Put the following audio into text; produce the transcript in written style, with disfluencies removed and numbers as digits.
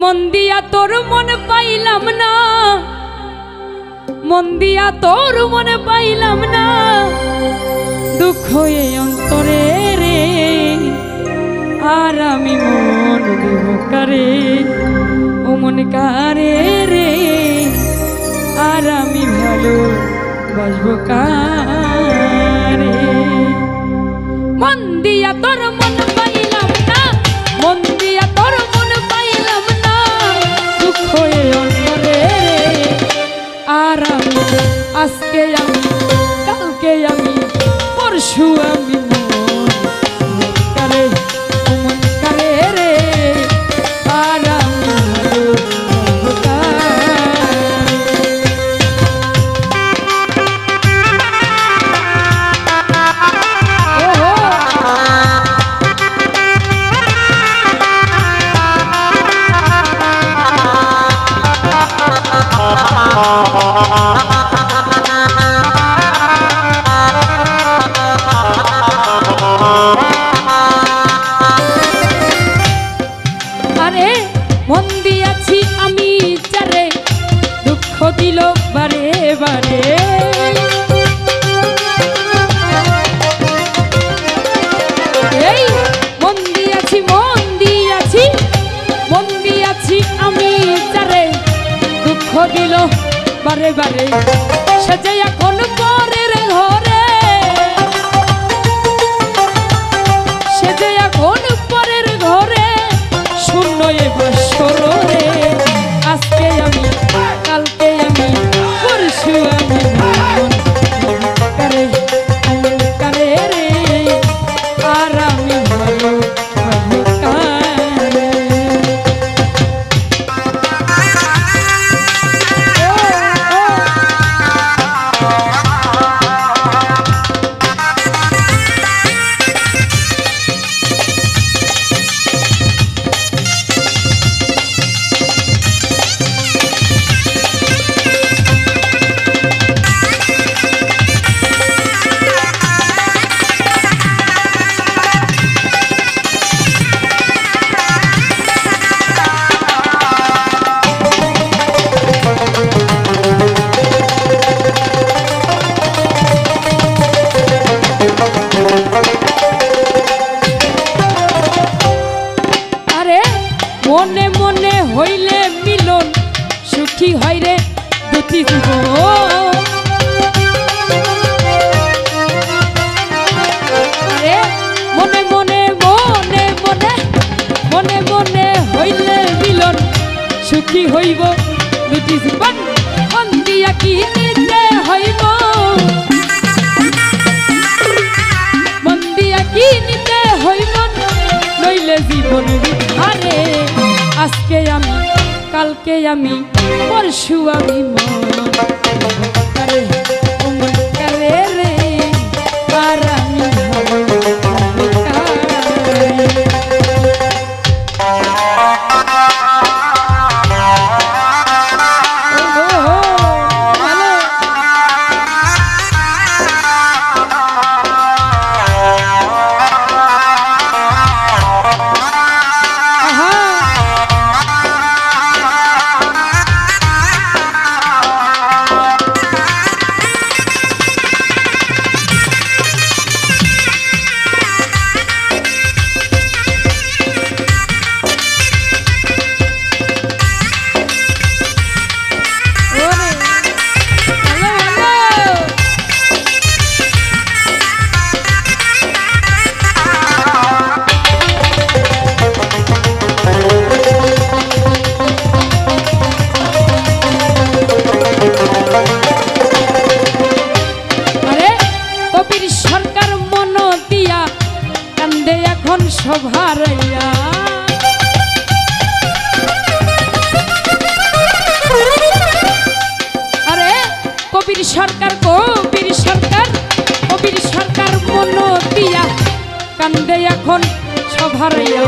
মন দিয়া তোর মন পাইলাম না, মন দিয়া তোর মন পাইলাম না, দুঃখ এই অন্তরে রে। আর আমি মন দেব কারে, ও মন কারে রে, আর আমি ভালো বাসবো কারে। মন দিয়া তোর মন পাইলাম না, মন দিয়া তোর মন পাইলাম না, দুঃখ এই অন্তরে রে। আর আমি আজকে আমি কালকে আমি পরশু আমি মন কারে, মন কারে রে, আর আমি ভালো কারে। আরে মন দিয়াছি আমি চারে, দুঃখ দিল বারে বারে। এই মন দিয়াছি মন দিয়াছি মন দিয়াছি আমি চারে, দুঃখ দিল বারে বারে। সে যে এখন পরের ঘরে, সে যে এখন পরের ঘরে, শূন্য এ বৎসর রে। আজকে আমি কালকে আমি পরশু আমি মন কারে, মন কারে রে, আর আমি ভালো ভালো কারে। মনে মনে হইলে মিলন, সুখী হয় রে দুটি জীবন। আরে মনে মনে মনে মনে মনে মনে হইলে মিলন, সুখী হইব দুটি জীবন। মন দিয়া কি নিতে হইব, মন দিয়া কি নিতে হইব, নইলে জীবন বিহারে। আজকে আমি কালকে আমি পরশু আমি মন কারে, মন কারে রে, আর আমি ভালো কারে। সভারাইয়া আরে কবির সরকার কবির সরকার কবির সরকার মন দিয়া কান্দে এখন সভারাইয়া।